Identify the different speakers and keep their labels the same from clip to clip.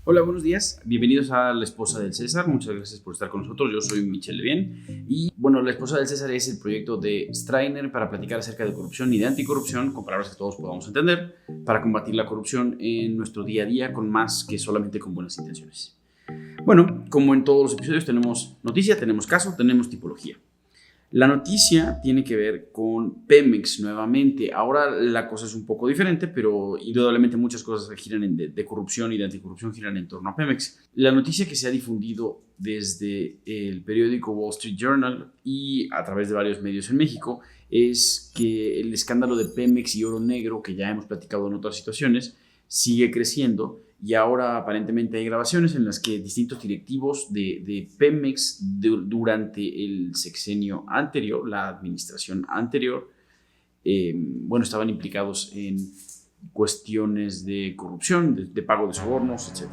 Speaker 1: Hola, buenos días. Bienvenidos a La Esposa del César. Muchas gracias por estar con nosotros. Yo soy Michel Levien. Y bueno, La Esposa del César es el proyecto de Strainer para platicar acerca de corrupción y de anticorrupción con palabras que todos podamos entender, para combatir la corrupción en nuestro día a día con más que solamente con buenas intenciones. Bueno, como en todos los episodios tenemos noticia, tenemos caso, tenemos tipología. La noticia tiene que ver con Pemex nuevamente. Ahora la cosa es un poco diferente, pero indudablemente muchas cosas que giran de corrupción y de anticorrupción giran en torno a Pemex. La noticia que se ha difundido desde el periódico Wall Street Journal y a través de varios medios en México es que el escándalo de Pemex y Oro Negro, que ya hemos platicado en otras situaciones, sigue creciendo. Y ahora aparentemente hay grabaciones en las que distintos directivos de Pemex durante el sexenio anterior, la administración anterior, estaban implicados en cuestiones de corrupción, de pago de sobornos, etc.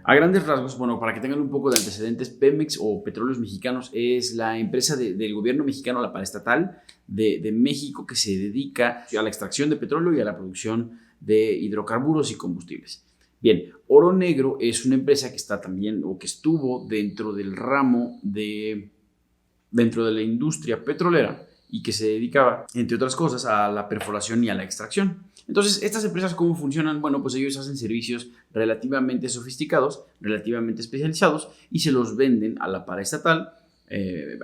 Speaker 1: A grandes rasgos, para que tengan un poco de antecedentes, Pemex o Petróleos Mexicanos es la empresa del gobierno mexicano, la paraestatal de México, que se dedica a la extracción de petróleo y a la producción de hidrocarburos y combustibles. Bien, Oro Negro es una empresa que está también, o que estuvo dentro del ramo dentro de la industria petrolera y que se dedicaba, entre otras cosas, a la perforación y a la extracción. Entonces, ¿estas empresas cómo funcionan? Bueno, pues ellos hacen servicios relativamente sofisticados, relativamente especializados y se los venden a la paraestatal.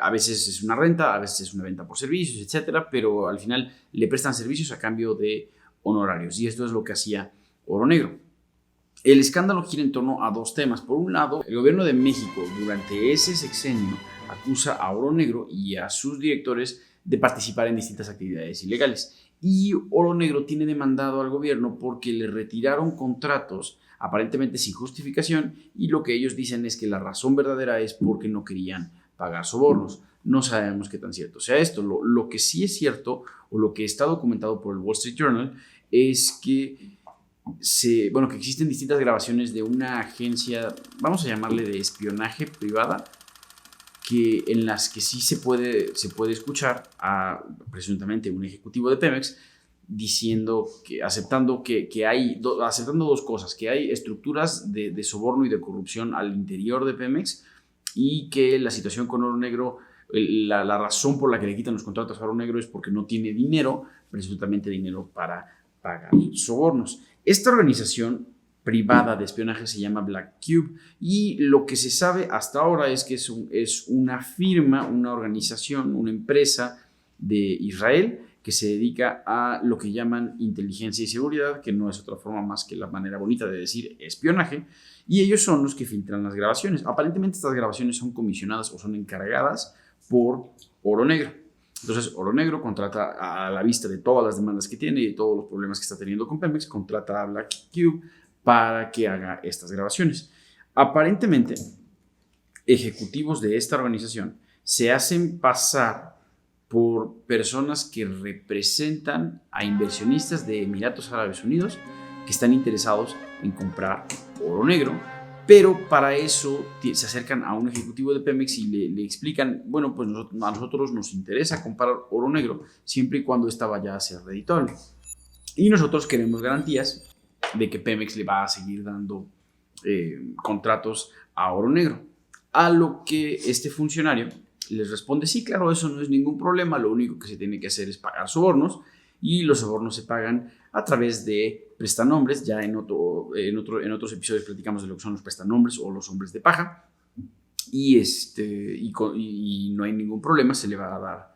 Speaker 1: A veces es una renta, a veces es una venta por servicios, etcétera, pero al final le prestan servicios a cambio de honorarios, y esto es lo que hacía Oro Negro. El escándalo gira en torno a dos temas. Por un lado, el gobierno de México durante ese sexenio acusa a Oro Negro y a sus directores de participar en distintas actividades ilegales. Y Oro Negro tiene demandado al gobierno porque le retiraron contratos aparentemente sin justificación, y lo que ellos dicen es que la razón verdadera es porque no querían pagar sobornos. No sabemos qué tan cierto sea esto. Lo que sí es cierto, o lo que está documentado por el Wall Street Journal, es que que existen distintas grabaciones de una agencia, vamos a llamarle de espionaje privada, en las que sí se puede escuchar a presuntamente un ejecutivo de Pemex diciendo aceptando dos cosas: que hay estructuras de soborno y de corrupción al interior de Pemex, y que la situación con Oro Negro, la razón por la que le quitan los contratos a Oro Negro es porque no tiene dinero, presuntamente dinero para pagar sobornos. Esta organización privada de espionaje se llama Black Cube, y lo que se sabe hasta ahora es que es una firma, una organización, una empresa de Israel que se dedica a lo que llaman inteligencia y seguridad, que no es otra forma más que la manera bonita de decir espionaje, y ellos son los que filtran las grabaciones. Aparentemente estas grabaciones son comisionadas o son encargadas por Oro Negro. Entonces, Oro Negro contrata, a la vista de todas las demandas que tiene y de todos los problemas que está teniendo con Pemex, contrata a Black Cube para que haga estas grabaciones. Aparentemente, ejecutivos de esta organización se hacen pasar por personas que representan a inversionistas de Emiratos Árabes Unidos que están interesados en comprar Oro Negro, pero para eso se acercan a un ejecutivo de Pemex y le explican: bueno, pues a nosotros nos interesa comprar Oro Negro siempre y cuando esta vaya a ser redituable, y nosotros queremos garantías de que Pemex le va a seguir dando contratos a Oro Negro. A lo que este funcionario les responde: sí, claro, eso no es ningún problema, lo único que se tiene que hacer es pagar sobornos, y los sobornos se pagan a través de prestanombres. Ya en otros episodios platicamos de lo que son los prestanombres o los hombres de paja, y no hay ningún problema, se le va a dar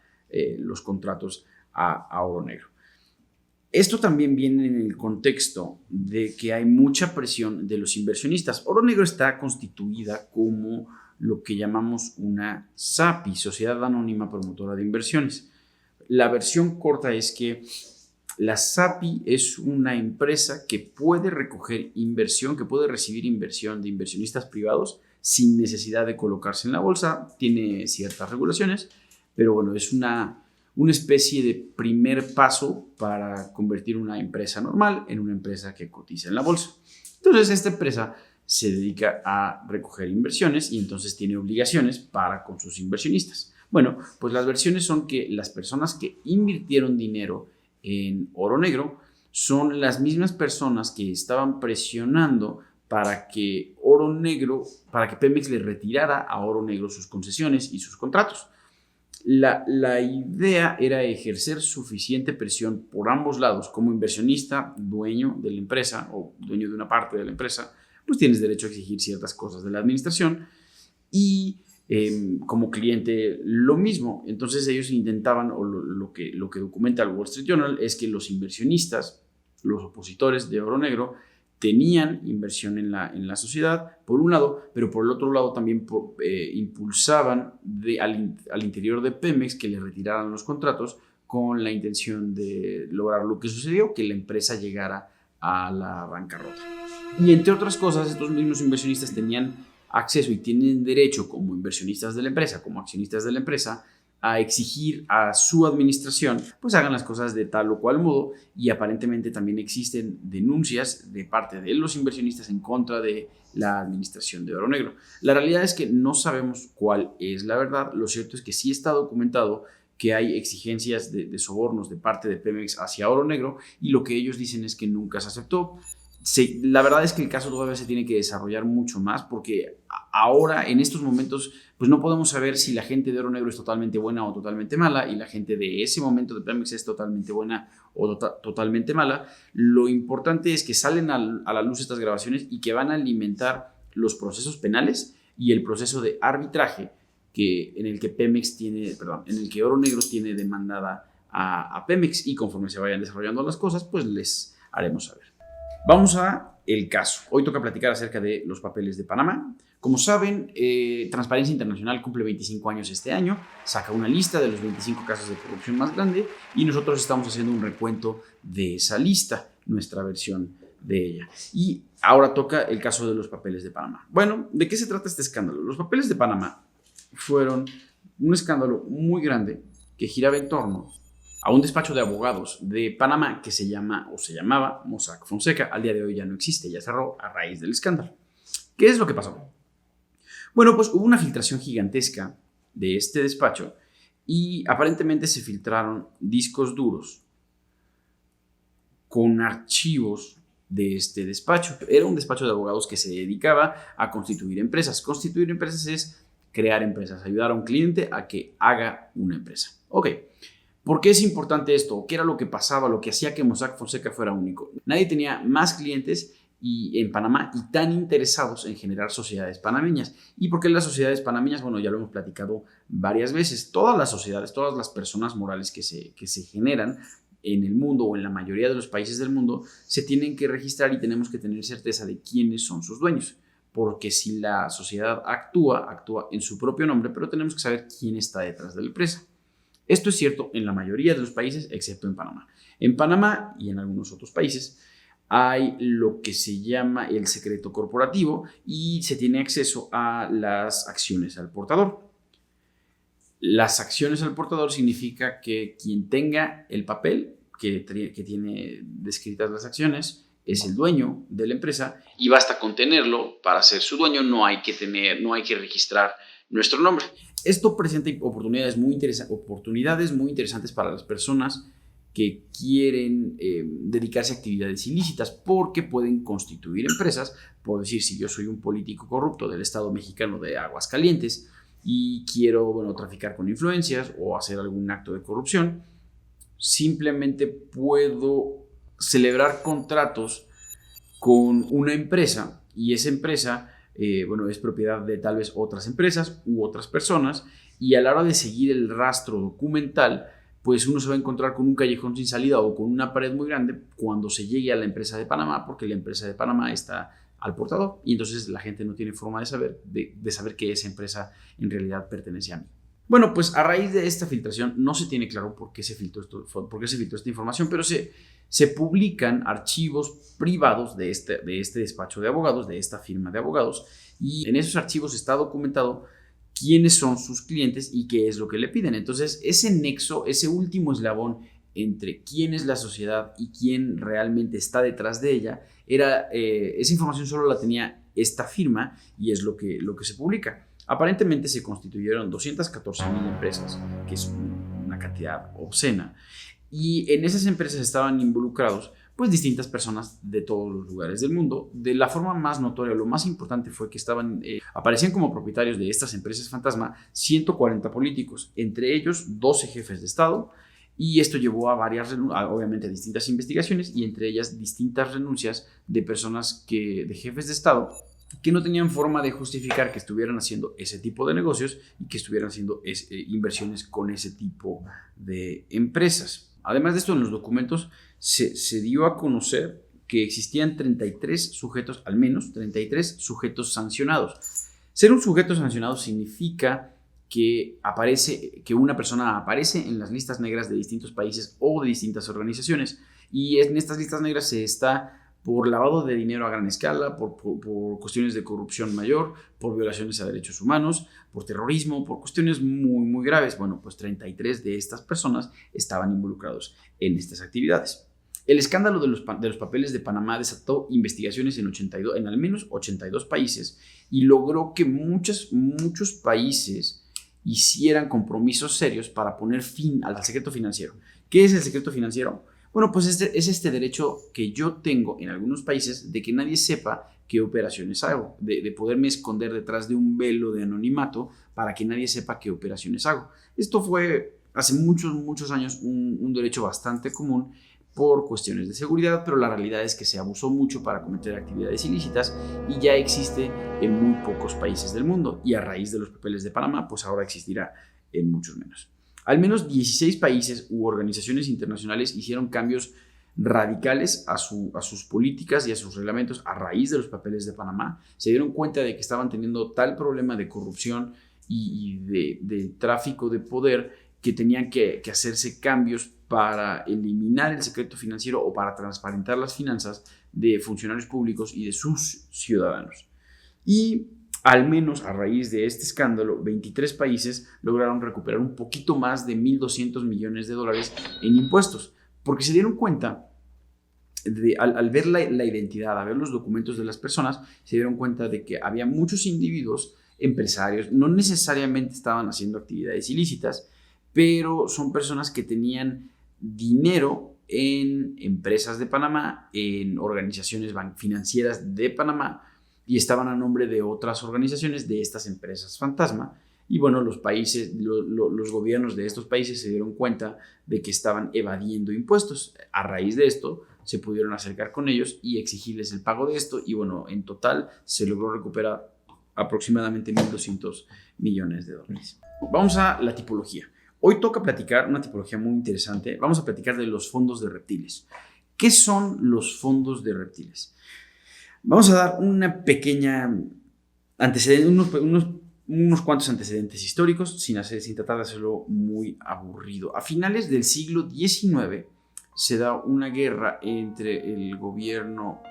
Speaker 1: los contratos a Oro Negro. Esto también viene en el contexto de que hay mucha presión de los inversionistas. Oro Negro está constituida como lo que llamamos una SAPI, Sociedad Anónima Promotora de Inversiones. La versión corta es que la SAPI es una empresa que puede recoger inversión, que puede recibir inversión de inversionistas privados sin necesidad de colocarse en la bolsa. Tiene ciertas regulaciones, pero bueno, es una especie de primer paso para convertir una empresa normal en una empresa que cotiza en la bolsa. Entonces, esta empresa se dedica a recoger inversiones y entonces tiene obligaciones para con sus inversionistas. Bueno, pues las versiones son que las personas que invirtieron dinero en Oro Negro son las mismas personas que estaban presionando para que Pemex le retirara a Oro Negro sus concesiones y sus contratos. La idea era ejercer suficiente presión por ambos lados. Como inversionista, dueño de la empresa o dueño de una parte de la empresa, pues tienes derecho a exigir ciertas cosas de la administración, y como cliente lo mismo. Entonces ellos intentaban, o lo que documenta el Wall Street Journal, es que los inversionistas, los opositores de Oro Negro, tenían inversión en la sociedad, por un lado, pero por el otro lado también impulsaban al interior de Pemex que le retiraran los contratos con la intención de lograr lo que sucedió, que la empresa llegara a la bancarrota. Y entre otras cosas, estos mismos inversionistas tenían acceso y tienen derecho, como inversionistas de la empresa, como accionistas de la empresa, a exigir a su administración pues hagan las cosas de tal o cual modo, y aparentemente también existen denuncias de parte de los inversionistas en contra de la administración de Oro Negro. La realidad es que no sabemos cuál es la verdad. Lo cierto es que sí está documentado que hay exigencias de sobornos de parte de Pemex hacia Oro Negro, y lo que ellos dicen es que nunca se aceptó. La verdad es que el caso todavía se tiene que desarrollar mucho más, porque ahora, en estos momentos, pues no podemos saber si la gente de Oro Negro es totalmente buena o totalmente mala, y la gente de ese momento de Pemex es totalmente buena o totalmente mala. Lo importante es que salen a la luz estas grabaciones y que van a alimentar los procesos penales y el proceso de arbitraje en el que Oro Negro tiene demandada a Pemex, y conforme se vayan desarrollando las cosas, pues les haremos saber. Vamos a el caso. Hoy toca platicar acerca de los papeles de Panamá. Como saben, Transparencia Internacional cumple 25 años este año, saca una lista de los 25 casos de corrupción más grande, y nosotros estamos haciendo un recuento de esa lista, nuestra versión de ella. Y ahora toca el caso de los papeles de Panamá. Bueno, ¿de qué se trata este escándalo? Los papeles de Panamá fueron un escándalo muy grande que giraba en torno a un despacho de abogados de Panamá que se llamaba Mossack Fonseca. Al día de hoy ya no existe, ya cerró a raíz del escándalo. ¿Qué es lo que pasó? Bueno, pues hubo una filtración gigantesca de este despacho, y aparentemente se filtraron discos duros con archivos de este despacho. Era un despacho de abogados que se dedicaba a constituir empresas. Constituir empresas es crear empresas, ayudar a un cliente a que haga una empresa. Ok. ¿Por qué es importante esto? ¿Qué era lo que pasaba, lo que hacía que Mossack Fonseca fuera único? Nadie tenía más clientes en Panamá y tan interesados en generar sociedades panameñas. ¿Y por qué las sociedades panameñas? Bueno, ya lo hemos platicado varias veces. Todas las sociedades, todas las personas morales que se generan en el mundo, o en la mayoría de los países del mundo, se tienen que registrar, y tenemos que tener certeza de quiénes son sus dueños. Porque si la sociedad actúa en su propio nombre, pero tenemos que saber quién está detrás de la empresa. Esto es cierto en la mayoría de los países, excepto en Panamá. En Panamá y en algunos otros países hay lo que se llama el secreto corporativo, y se tiene acceso a las acciones al portador. Las acciones al portador significa que quien tenga el papel que tiene descritas las acciones es el dueño de la empresa, y basta con tenerlo para ser su dueño. No hay que registrar nuestro nombre. Esto presenta oportunidades muy interesantes para las personas que quieren dedicarse a actividades ilícitas, porque pueden constituir empresas. Por decir, si yo soy un político corrupto del Estado mexicano de Aguascalientes y quiero, traficar con influencias o hacer algún acto de corrupción, simplemente puedo celebrar contratos con una empresa, y esa empresa es propiedad de tal vez otras empresas u otras personas, y a la hora de seguir el rastro documental, pues uno se va a encontrar con un callejón sin salida o con una pared muy grande cuando se llegue a la empresa de Panamá, porque la empresa de Panamá está al portador, y entonces la gente no tiene forma de saber que esa empresa en realidad pertenece a mí. Bueno, pues a raíz de esta filtración no se tiene claro por qué se filtró esta información, pero se publican archivos privados de este despacho de abogados, de esta firma de abogados, y en esos archivos está documentado quiénes son sus clientes y qué es lo que le piden. Entonces, ese nexo, ese último eslabón entre quién es la sociedad y quién realmente está detrás de ella, esa información solo la tenía esta firma, y es lo que se publica. Aparentemente se constituyeron 214,000 empresas, que es una cantidad obscena, y en esas empresas estaban involucrados pues distintas personas de todos los lugares del mundo. De la forma más notoria, lo más importante fue que aparecían como propietarios de estas empresas fantasma 140 políticos, entre ellos 12 jefes de Estado, y esto llevó a obviamente a distintas investigaciones y entre ellas distintas renuncias de personas de jefes de Estado que no tenían forma de justificar que estuvieran haciendo ese tipo de negocios y que estuvieran haciendo inversiones con ese tipo de empresas. Además de esto, en los documentos se dio a conocer que existían 33 sujetos, al menos 33 sujetos sancionados. Ser un sujeto sancionado significa que una persona aparece en las listas negras de distintos países o de distintas organizaciones, y en estas listas negras se está por lavado de dinero a gran escala, por cuestiones de corrupción mayor, por violaciones a derechos humanos, por terrorismo, por cuestiones muy, muy graves. Bueno, pues 33 de estas personas estaban involucrados en estas actividades. El escándalo de los papeles de Panamá desató investigaciones en al menos 82 países y logró que muchos países hicieran compromisos serios para poner fin al secreto financiero. ¿Qué es el secreto financiero? Bueno, pues es este derecho que yo tengo en algunos países de que nadie sepa qué operaciones hago, de poderme esconder detrás de un velo de anonimato para que nadie sepa qué operaciones hago. Esto fue hace muchos, muchos años un derecho bastante común por cuestiones de seguridad, pero la realidad es que se abusó mucho para cometer actividades ilícitas y ya existe en muy pocos países del mundo, y a raíz de los papeles de Panamá, pues ahora existirá en muchos menos. Al menos 16 países u organizaciones internacionales hicieron cambios radicales a sus políticas y a sus reglamentos a raíz de los papeles de Panamá. Se dieron cuenta de que estaban teniendo tal problema de corrupción y de tráfico de poder que tenían que hacerse cambios para eliminar el secreto financiero o para transparentar las finanzas de funcionarios públicos y de sus ciudadanos. Y al menos a raíz de este escándalo, 23 países lograron recuperar un poquito más de $1,200 millones en impuestos, porque se dieron cuenta, al ver la identidad, a ver los documentos de las personas, se dieron cuenta de que había muchos individuos, empresarios, no necesariamente estaban haciendo actividades ilícitas, pero son personas que tenían dinero en empresas de Panamá, en organizaciones financieras de Panamá, y estaban a nombre de otras organizaciones de estas empresas fantasma. Y bueno, los gobiernos de estos países se dieron cuenta de que estaban evadiendo impuestos. A raíz de esto, se pudieron acercar con ellos y exigirles el pago de esto. Y bueno, en total se logró recuperar aproximadamente $1,200 millones. Vamos a la tipología. Hoy toca platicar una tipología muy interesante. Vamos a platicar de los fondos de reptiles. ¿Qué son los fondos de reptiles? Vamos a dar una pequeña antecedente, unos cuantos antecedentes históricos sin tratar de hacerlo muy aburrido. A finales del siglo XIX se da una guerra entre el gobierno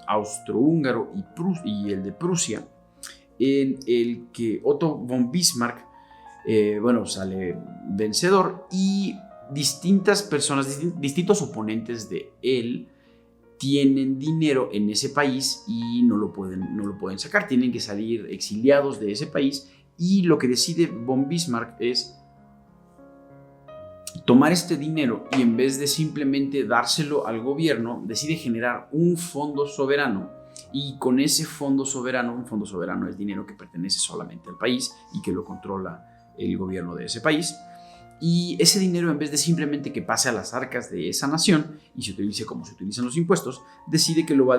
Speaker 1: austrohúngaro y el de Prusia, en el que Otto von Bismarck sale vencedor, y distintas personas, distintos oponentes de él, tienen dinero en ese país y no lo pueden sacar, tienen que salir exiliados de ese país, y lo que decide von Bismarck es tomar este dinero y en vez de simplemente dárselo al gobierno, decide generar un fondo soberano, y con ese fondo soberano, un fondo soberano es dinero que pertenece solamente al país y que lo controla el gobierno de ese país, y ese dinero, en vez de simplemente que pase a las arcas de esa nación y se utilice como se utilizan los impuestos, decide que lo va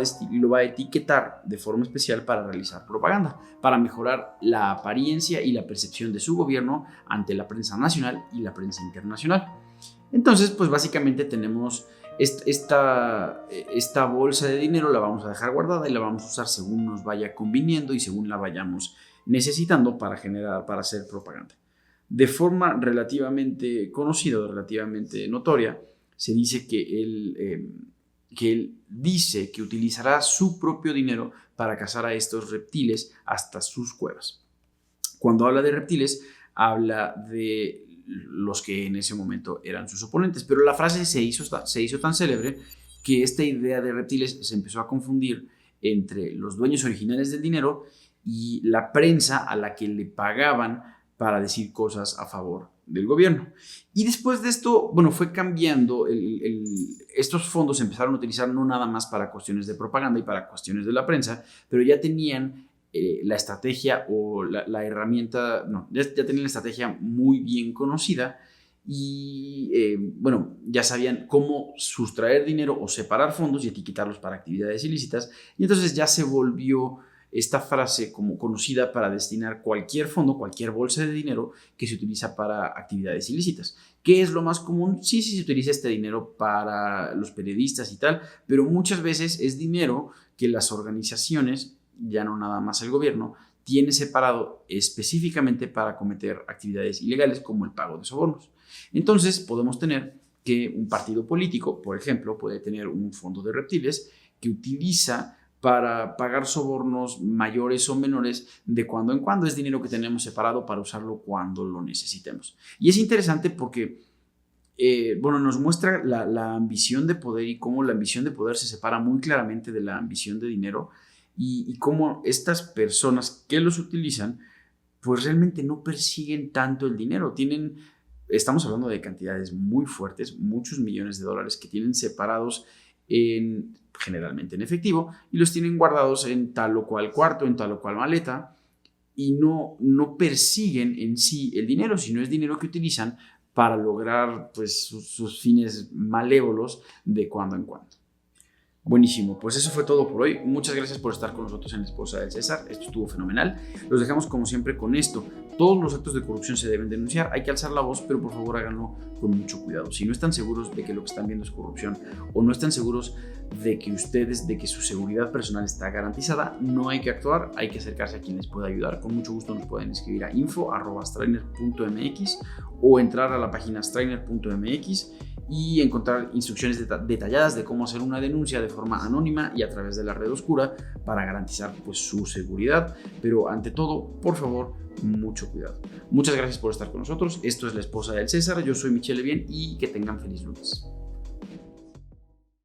Speaker 1: a etiquetar de forma especial para realizar propaganda, para mejorar la apariencia y la percepción de su gobierno ante la prensa nacional y la prensa internacional. Entonces, pues básicamente tenemos esta bolsa de dinero, la vamos a dejar guardada y la vamos a usar según nos vaya conviniendo y según la vayamos necesitando para hacer propaganda. De forma relativamente conocida, relativamente notoria, se dice que él dice que utilizará su propio dinero para cazar a estos reptiles hasta sus cuevas. Cuando habla de reptiles, habla de los que en ese momento eran sus oponentes, pero la frase se hizo tan célebre que esta idea de reptiles se empezó a confundir entre los dueños originales del dinero y la prensa a la que le pagaban para decir cosas a favor del gobierno. Y después de esto, bueno, fue cambiando, estos fondos se empezaron a utilizar no nada más para cuestiones de propaganda y para cuestiones de la prensa, pero ya tenían la estrategia o la herramienta, no, ya tenían la estrategia muy bien conocida y, bueno, ya sabían cómo sustraer dinero o separar fondos y etiquetarlos para actividades ilícitas, y entonces ya se volvió esta frase como conocida para destinar cualquier fondo, cualquier bolsa de dinero que se utiliza para actividades ilícitas. ¿Qué es lo más común? Sí, se utiliza este dinero para los periodistas y tal, pero muchas veces es dinero que las organizaciones, ya no nada más el gobierno, tiene separado específicamente para cometer actividades ilegales como el pago de sobornos. Entonces podemos tener que un partido político, por ejemplo, puede tener un fondo de reptiles que utiliza para pagar sobornos mayores o menores de cuando en cuando. Es dinero que tenemos separado para usarlo cuando lo necesitemos. Y es interesante porque, bueno, nos muestra la ambición de poder y cómo la ambición de poder se separa muy claramente de la ambición de dinero y cómo estas personas que los utilizan, pues realmente no persiguen tanto el dinero. Estamos hablando de cantidades muy fuertes, muchos millones de dólares que tienen separados generalmente en efectivo, y los tienen guardados en tal o cual cuarto, en tal o cual maleta, y no persiguen en sí el dinero, sino es dinero que utilizan para lograr pues, sus fines malévolos de cuando en cuando. Buenísimo, pues eso fue todo por hoy. Muchas gracias por estar con nosotros en La Esposa del César. Esto estuvo fenomenal. Los dejamos como siempre con esto. Todos los actos de corrupción se deben denunciar. Hay que alzar la voz, pero por favor háganlo con mucho cuidado. Si no están seguros de que lo que están viendo es corrupción o no están seguros de que su seguridad personal está garantizada, no hay que actuar. Hay que acercarse a quien les pueda ayudar. Con mucho gusto nos pueden escribir a info@strainer.mx o entrar a la página strainer.mx y encontrar instrucciones detalladas de cómo hacer una denuncia de forma anónima y a través de la red oscura para garantizar pues, su seguridad. Pero ante todo, por favor, mucho cuidado. Muchas gracias por estar con nosotros. Esto es La Esposa del César. Yo soy Michelle Bien y que tengan feliz lunes.